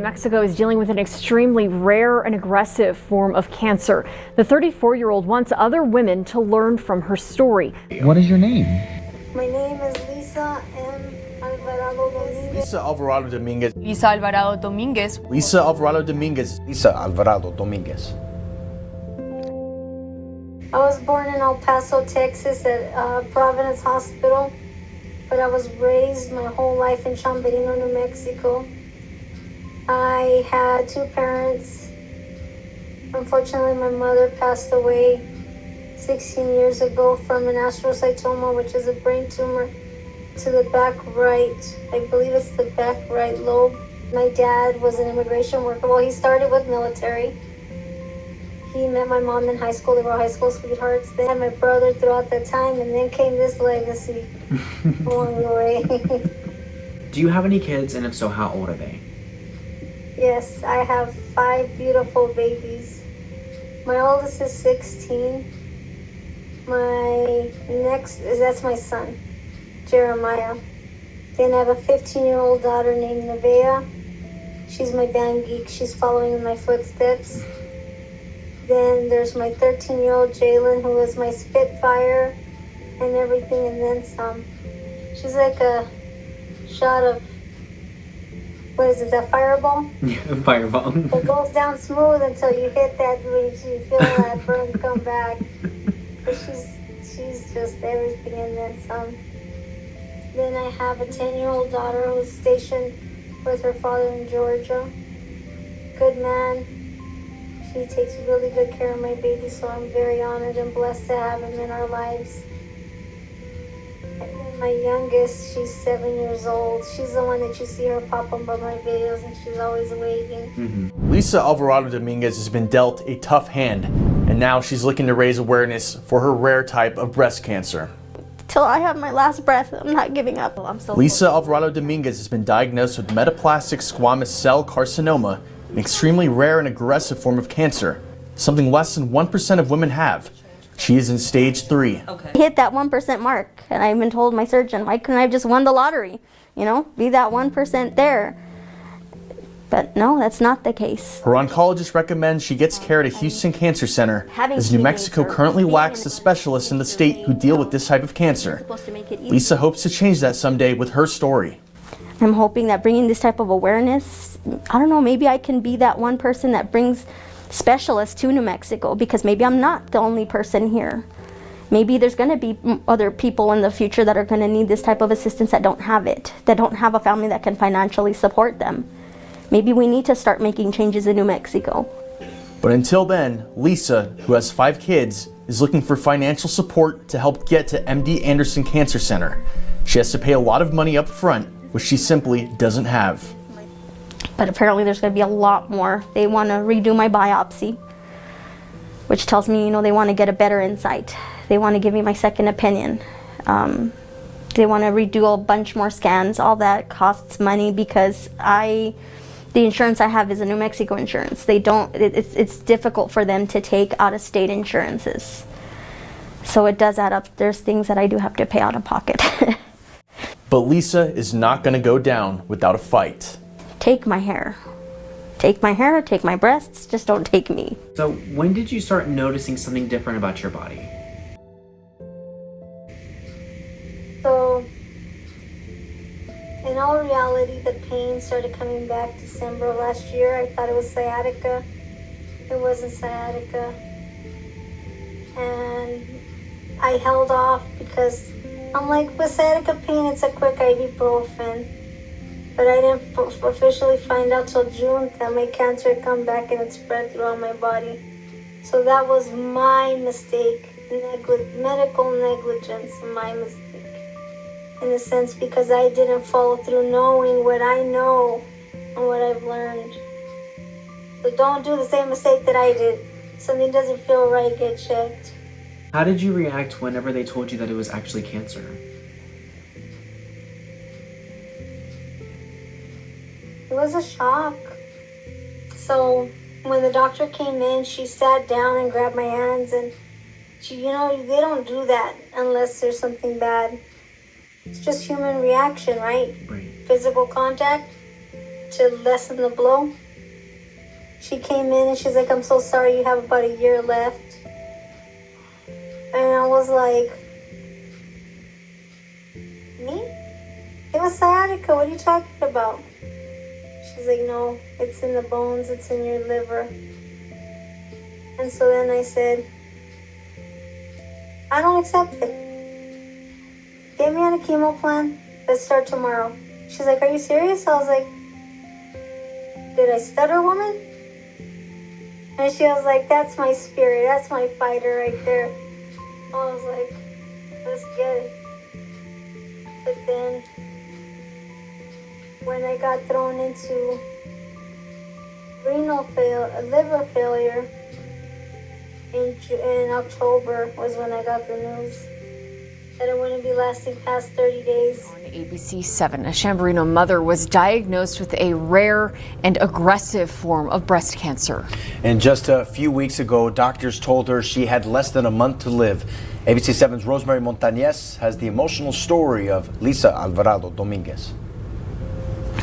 Mexico is dealing with an extremely rare and aggressive form of cancer. The 34-year-old wants other women to learn from her story. What is your name? My name is Lisa Am Alvarado-Dominguez. Lisa Alvarado-Dominguez. Lisa Alvarado-Dominguez. Lisa Alvarado-Dominguez. Lisa Alvarado-Dominguez. I was born in El Paso, Texas at Providence Hospital, but I was raised my whole life in Chamberino, New Mexico. I had two parents. Unfortunately, my mother passed away 16 years ago from an astrocytoma, which is a brain tumor to the back right. I believe it's the back right lobe. My dad was an immigration worker. Well, he started with military. He met my mom in high school. They were high school sweethearts. They had my brother throughout that time, and then came this legacy along the way. Do you have any kids, and if so, how old are they? Yes, I have 5 beautiful babies. My oldest is 16. That's my son, Jeremiah. Then I have a 15-year-old daughter named Nevaeh. She's my band geek. She's following in my footsteps. Then there's my 13-year-old Jalen, who is my Spitfire and everything, and then some. She's like a shot of, what is it, that fireball? Fireball. It goes down smooth until you hit that, when you feel that burn come back. But she's just everything and then some. Then I have a 10-year-old daughter who's stationed with her father in Georgia. Good man. He takes really good care of my baby, so I'm very honored and blessed to have him in our lives. And then my youngest, she's 7 years old. She's the one that you see her pop up on my videos, and she's always waving. Lisa Alvarado-Dominguez has been dealt a tough hand, and now she's looking to raise awareness for her rare type of breast cancer. Till I have my last breath, I'm not giving up. Lisa Alvarado-Dominguez has been diagnosed with metaplastic squamous cell carcinoma, an extremely rare and aggressive form of cancer, something less than 1% of women have. She is in stage 3. I hit that 1% mark, and I even told my surgeon, why couldn't I have just won the lottery? You know, be that 1% there. But no, that's not the case. Her oncologist recommends she gets care at a Houston Cancer Center, as New Mexico currently lacks the specialists in the state who deal with this type of cancer. Lisa hopes to change that someday with her story. I'm hoping that bringing this type of awareness, I don't know, maybe I can be that one person that brings specialists to New Mexico, because maybe I'm not the only person here. Maybe there's going to be other people in the future that are going to need this type of assistance that don't have it, that don't have a family that can financially support them. Maybe we need to start making changes in New Mexico. But until then, Lisa, who has 5 kids, is looking for financial support to help get to MD Anderson Cancer Center. She has to pay a lot of money up front, which she simply doesn't have. But apparently there's going to be a lot more. They want to redo my biopsy, which tells me, you know, they want to get a better insight. They want to give me my second opinion. They want to redo a bunch more scans. All that costs money because the insurance I have is a New Mexico insurance. It's difficult for them to take out-of-state insurances. So it does add up. There's things that I do have to pay out of pocket. But Lisa is not going to go down without a fight. Take my hair. Take my hair, take my breasts, just don't take me. So when did you start noticing something different about your body? So, in all reality, the pain started coming back December of last year. I thought it was sciatica. It wasn't sciatica. And I held off because I'm like, with sciatica pain, it's a quick ibuprofen. But I didn't officially find out till June that my cancer had come back and it spread throughout my body. So that was my mistake, medical negligence, my mistake. In a sense, because I didn't follow through knowing what I know and what I've learned. So don't do the same mistake that I did. Something doesn't feel right, get checked. How did you react whenever they told you that it was actually cancer? It was a shock. So when the doctor came in, she sat down and grabbed my hands, and they don't do that unless there's something bad. It's just human reaction, right? Right. Physical contact. to lessen the blow. She came in and she's like, I'm so sorry, you have about a year left. And I was like, me? It was sciatica, what are you talking about? She's like, no, it's in the bones, it's in your liver. And so then I said, I don't accept it. Get me on a chemo plan. Let's start tomorrow. She's like, are you serious? I was like, did I stutter, woman? And she was like, that's my spirit. That's my fighter right there. I was like, let's get it. But then when I got thrown into liver failure, in October was when I got the news that it wouldn't be lasting past 30 days. On ABC 7, a Chamberino mother was diagnosed with a rare and aggressive form of breast cancer. And just a few weeks ago, doctors told her she had less than a month to live. ABC 7's Rosemary Montañez has the emotional story of Lisa Alvarado-Dominguez.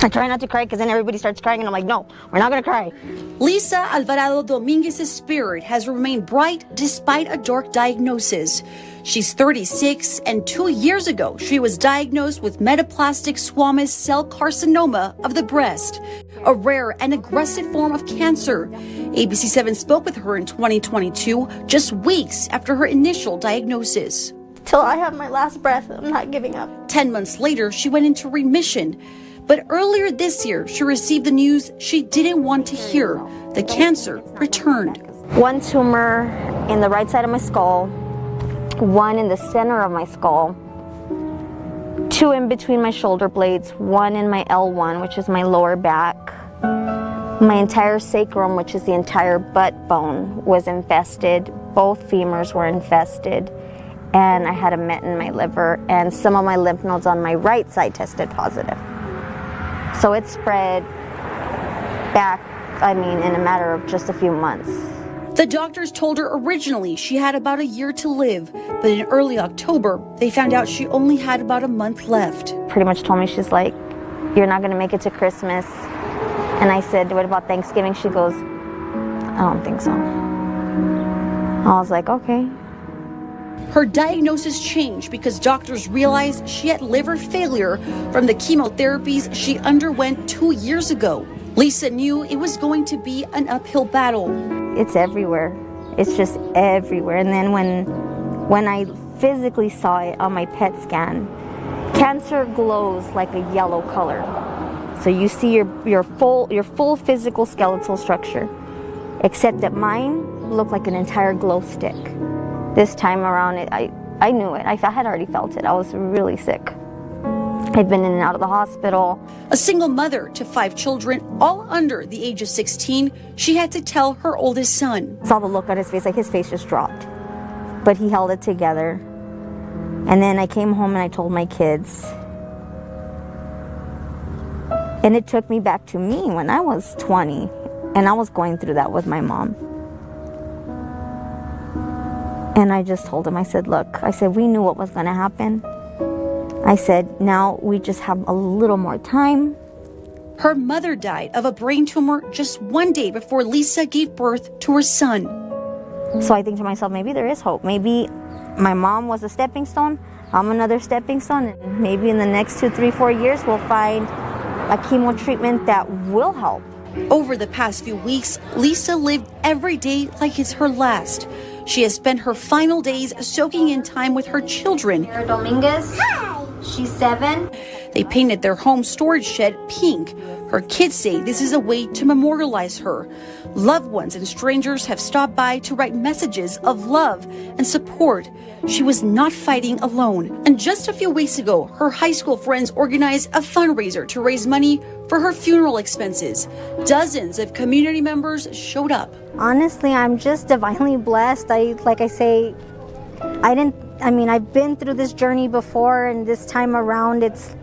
I try not to cry because then everybody starts crying and I'm like, no, we're not going to cry. Lisa Alvarado-Dominguez's spirit has remained bright despite a dark diagnosis. She's 36, and 2 years ago, she was diagnosed with metaplastic squamous cell carcinoma of the breast, a rare and aggressive form of cancer. ABC 7 spoke with her in 2022, just weeks after her initial diagnosis. Till I have my last breath, I'm not giving up. 10 months later, she went into remission. But earlier this year, she received the news she didn't want to hear. The cancer returned. One tumor in the right side of my skull, one in the center of my skull, two in between my shoulder blades, one in my L1, which is my lower back. My entire sacrum, which is the entire butt bone, was infested. Both femurs were infested. And I had a met in my liver, and some of my lymph nodes on my right side tested positive. So it spread back, in a matter of just a few months. The doctors told her originally she had about a year to live, but in early October, they found out she only had about a month left. Pretty much told me, she's like, you're not gonna make it to Christmas. And I said, what about Thanksgiving? She goes, I don't think so. I was like, okay. Her diagnosis changed because doctors realized she had liver failure from the chemotherapies she underwent 2 years ago. Lisa knew it was going to be an uphill battle. It's everywhere. It's just everywhere. And then when I physically saw it on my PET scan, cancer glows like a yellow color. So you see your full physical skeletal structure, except that mine looked like an entire glow stick. This time around, I knew it. I had already felt it. I was really sick. I'd been in and out of the hospital. A single mother to 5 children, all under the age of 16, she had to tell her oldest son. I saw the look on his face, like his face just dropped. But he held it together. And then I came home and I told my kids. And it took me back to me when I was 20. And I was going through that with my mom. And I just told him, I said, look, we knew what was going to happen. I said, now we just have a little more time. Her mother died of a brain tumor just 1 day before Lisa gave birth to her son. So I think to myself, maybe there is hope. Maybe my mom was a stepping stone. I'm another stepping stone. And maybe in the next 2, 3, 4 years, we'll find a chemo treatment that will help. Over the past few weeks, Lisa lived every day like it's her last. She has spent her final days soaking in time with her children. Dominguez. Hi. She's 7. They painted their home storage shed pink. Her kids say this is a way to memorialize her. Loved ones and strangers have stopped by to write messages of love and support. She was not fighting alone. And just a few weeks ago, her high school friends organized a fundraiser to raise money for her funeral expenses. Dozens of community members showed up. Honestly, I'm just divinely blessed. I've been through this journey before, and this time around, it's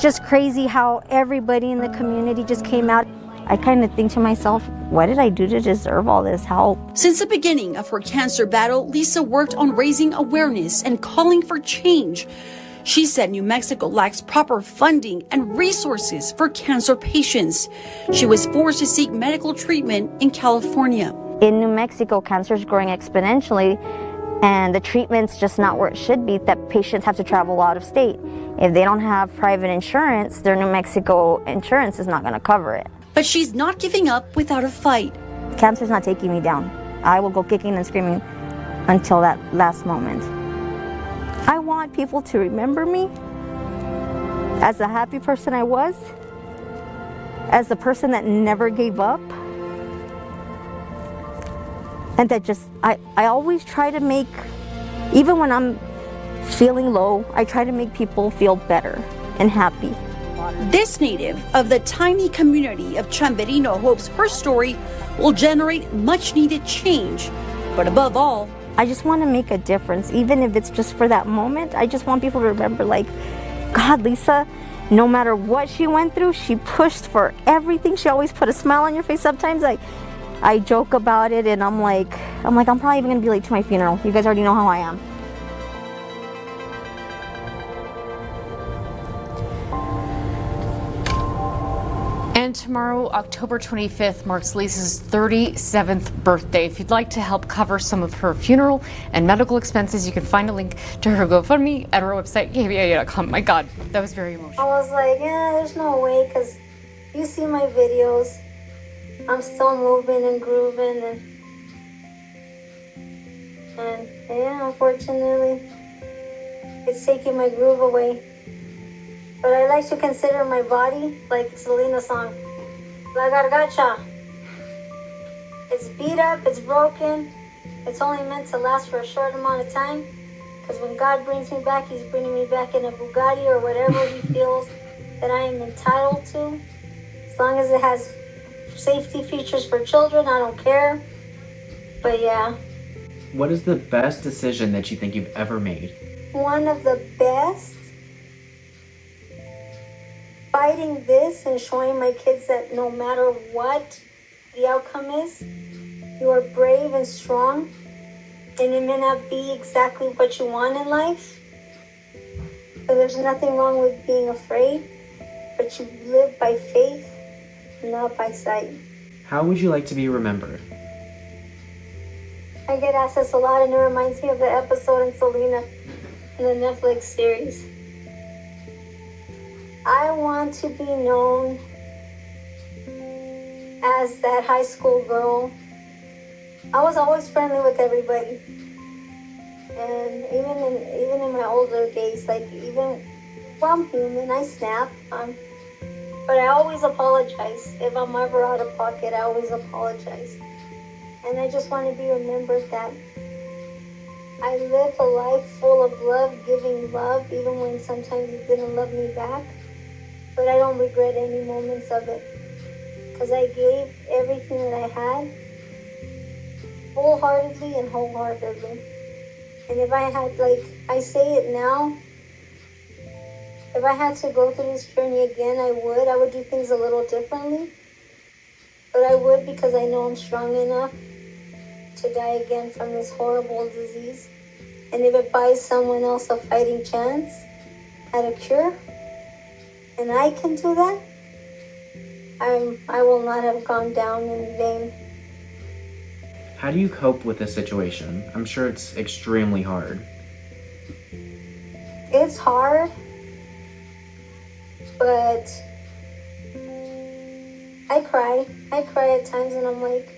just crazy how everybody in the community just came out. I kind of think to myself, what did I do to deserve all this help? Since the beginning of her cancer battle, Lisa worked on raising awareness and calling for change. She said New Mexico lacks proper funding and resources for cancer patients. She was forced to seek medical treatment in California. In New Mexico, cancer is growing exponentially, and the treatment's just not where it should be, that patients have to travel out of state. If they don't have private insurance, their New Mexico insurance is not going to cover it. But she's not giving up without a fight. Cancer's not taking me down. I will go kicking and screaming until that last moment. I want people to remember me as the happy person I was, as the person that never gave up, and that just, I always try to make, even when I'm feeling low, I try to make people feel better and happy. This native of the tiny community of Chamberino hopes her story will generate much needed change. But above all, I just want to make a difference, even if it's just for that moment. I just want people to remember, like, God, Lisa, no matter what she went through, she pushed for everything. She always put a smile on your face. Sometimes I joke about it, and I'm probably even going to be late to my funeral. You guys already know how I am. And tomorrow, October 25th, marks Lisa's 37th birthday. If you'd like to help cover some of her funeral and medical expenses, you can find a link to her GoFundMe at our website, kbia.com. My God, that was very emotional. I was like, yeah, there's no way, because you see my videos. I'm still moving and grooving, and yeah, unfortunately, it's taking my groove away. But I like to consider my body like Selena's song, La Gargacha. It's beat up, it's broken, it's only meant to last for a short amount of time, because when God brings me back, He's bringing me back in a Bugatti or whatever He feels that I am entitled to. As long as it has safety features for children, I don't care. But yeah. What is the best decision that you think you've ever made? One of the best? Fighting this and showing my kids that no matter what the outcome is, you are brave and strong, and it may not be exactly what you want in life, but there's nothing wrong with being afraid, but you live by faith, not by sight. How would you like to be remembered? I get asked this a lot, and it reminds me of the episode in Selena in the Netflix series. I want to be known as that high school girl. I was always friendly with everybody, and even in my older days, I'm human, I snap, but I always apologize. If I'm ever out of pocket, I always apologize, and I just want to be remembered that I lived a life full of love, giving love, even when sometimes it didn't love me back. But I don't regret any moments of it, because I gave everything that I had, wholeheartedly and wholeheartedly. And if I had, I say it now, if I had to go through this journey again, I would do things a little differently. But I would, because I know I'm strong enough to die again from this horrible disease. And if it buys someone else a fighting chance at a cure, and I can do that, I will not have gone down in vain. How do you cope with this situation? I'm sure it's extremely hard. It's hard, but I cry. I cry at times, and I'm like,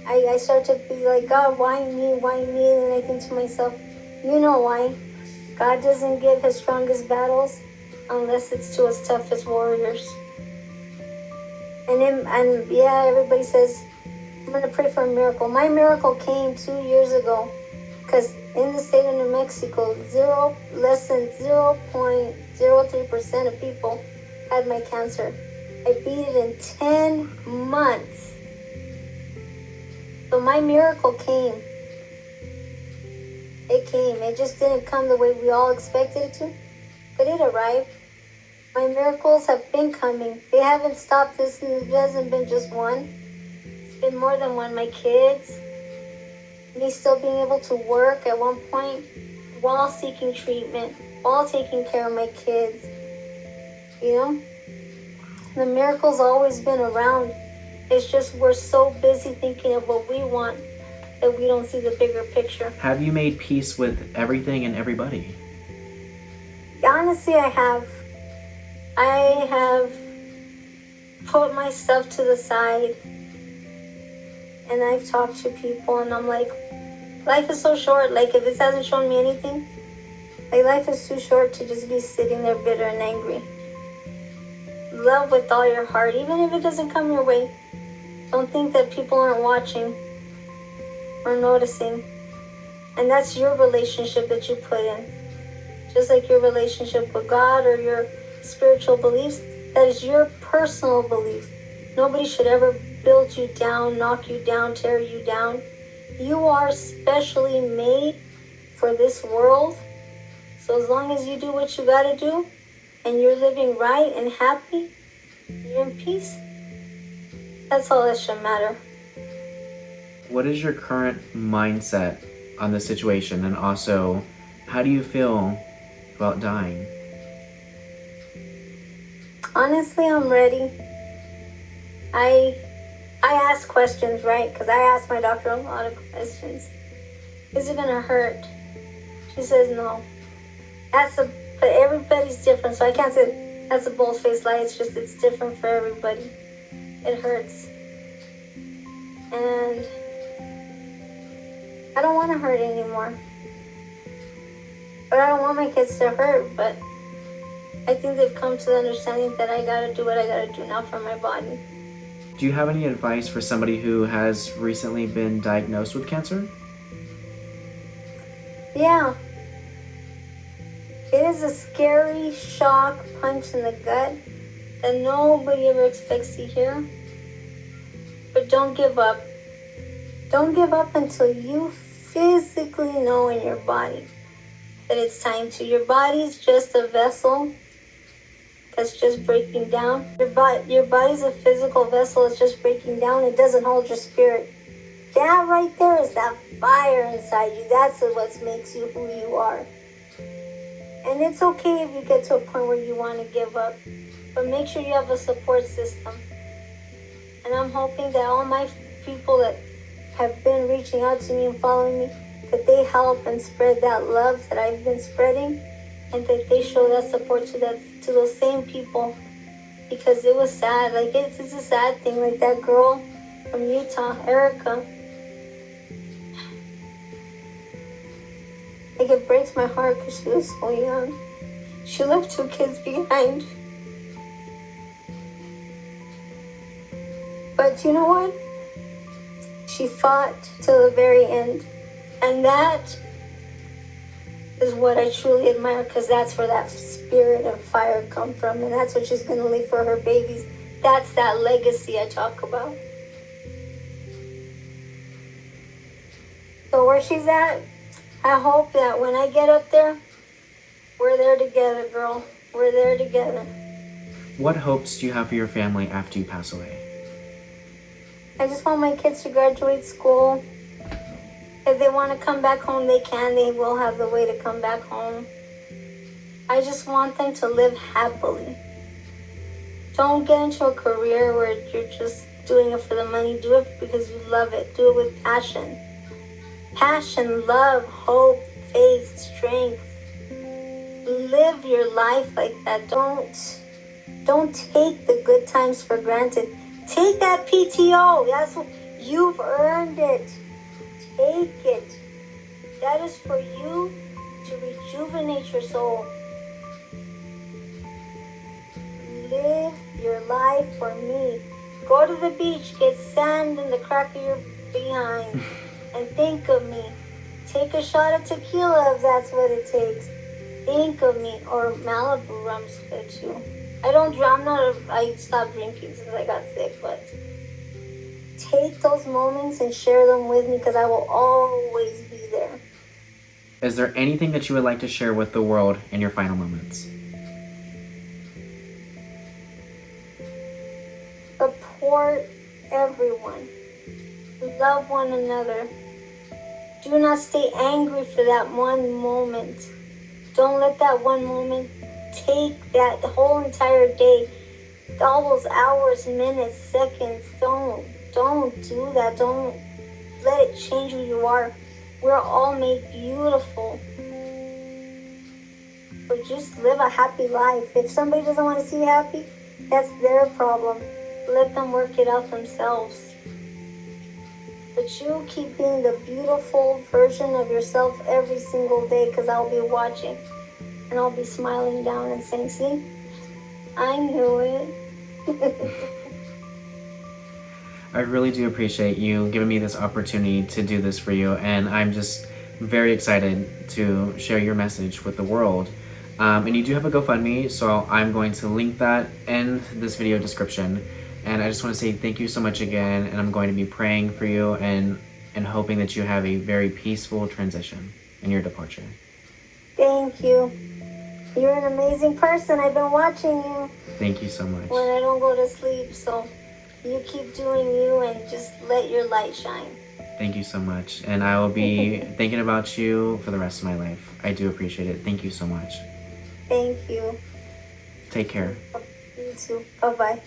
I start to be like, God, why me? Why me? And then I think to myself, you know why. God doesn't give His strongest battles unless it's to His toughest warriors. And yeah, everybody says, I'm going to pray for a miracle. My miracle came 2 years ago, because in the state of New Mexico, less than 0.03% of people had my cancer. I beat it in 10 months. So my miracle came. It came. It just didn't come the way we all expected it to, but it arrived. My miracles have been coming. They haven't stopped. It hasn't been just one. It's been more than one. My kids, me still being able to work at one point while seeking treatment. while taking care of my kids. You know? The miracle's always been around. It's just we're so busy thinking of what we want that we don't see the bigger picture. Have you made peace with everything and everybody? Honestly, I have. I have put myself to the side and I've talked to people and I'm like, life is so short. Like, if this hasn't shown me anything, like, life is too short to just be sitting there bitter and angry. Love with all your heart, even if it doesn't come your way. Don't think that people aren't watching or noticing. And that's your relationship that you put in. Just like your relationship with God or your spiritual beliefs, that is your personal belief. Nobody should ever build you down, knock you down, tear you down. You are specially made for this world. So as long as you do what you gotta do and you're living right and happy, you're in peace. That's all that should matter. What is your current mindset on the situation, and also, how do you feel about dying? Honestly, I'm ready. I ask questions, right? Because I asked my doctor a lot of questions. Is it gonna hurt? She says no. But everybody's different, so I can't say that's a bold-faced lie. It's just, it's different for everybody. It hurts. And I don't want to hurt anymore. But I don't want my kids to hurt, but I think they've come to the understanding that I gotta do what I gotta do now for my body. Do you have any advice for somebody who has recently been diagnosed with cancer? Yeah. It is a scary shock punch in the gut that nobody ever expects to hear. But don't give up. Don't give up until you physically know in your body that it's time to. Your body's just a vessel that's just breaking down. Your body's a physical vessel that's just breaking down. It doesn't hold your spirit. That right there is that fire inside you. That's what makes you who you are. And it's okay if you get to a point where you want to give up, but make sure you have a support system. And I'm hoping that all my people that have been reaching out to me and following me, that they help and spread that love that I've been spreading, and that they show that support to those same people, because it was sad. Like, it's a sad thing. Like that girl from Utah, Erica. Like, it breaks my heart because she was so young. She left 2 kids behind. But you know what? She fought till the very end. And that is what I truly admire, because that's where that spirit and fire come from. And that's what she's going to leave for her babies. That's that legacy I talk about. So where she's at, I hope that when I get up there, we're there together, girl. We're there together. What hopes do you have for your family after you pass away? I just want my kids to graduate school. If they want to come back home, they can. They will have the way to come back home. I just want them to live happily. Don't get into a career where you're just doing it for the money. Do it because you love it. Do it with passion. Passion, love, hope, faith, strength. Live your life like that. Don't take the good times for granted. Take that PTO. That's what you've earned it. Take it. That is for you to rejuvenate your soul. Live your life for me. Go to the beach, get sand in the crack of your behind, and think of me. Take a shot of tequila if that's what it takes. Think of me. Or Malibu rum's good too. I stopped drinking since I got sick, but take those moments and share them with me, because I will always be there. Is there anything that you would like to share with the world in your final moments? Support everyone. Love one another. Do not stay angry for that one moment. Don't let that one moment take that whole entire day, all those hours, minutes, seconds. Don't do that. Don't let it change who you are. We're all made beautiful. But just live a happy life. If somebody doesn't want to see you happy, that's their problem. Let them work it out themselves. But you keep being the beautiful version of yourself every single day, because I'll be watching. And I'll be smiling down and saying, see, I knew it. I really do appreciate you giving me this opportunity to do this for you, and I'm just very excited to share your message with the world. And you do have a GoFundMe, so I'm going to link that in this video description. And I just want to say thank you so much again, and I'm going to be praying for you and hoping that you have a very peaceful transition in your departure. Thank you. You're an amazing person. I've been watching you Thank you so much. when I don't go to sleep, so you keep doing you and just let your light shine. Thank you so much. And I will be thinking about you for the rest of my life. I do appreciate it. Thank you so much. Thank you. Take care. You too. Bye-bye.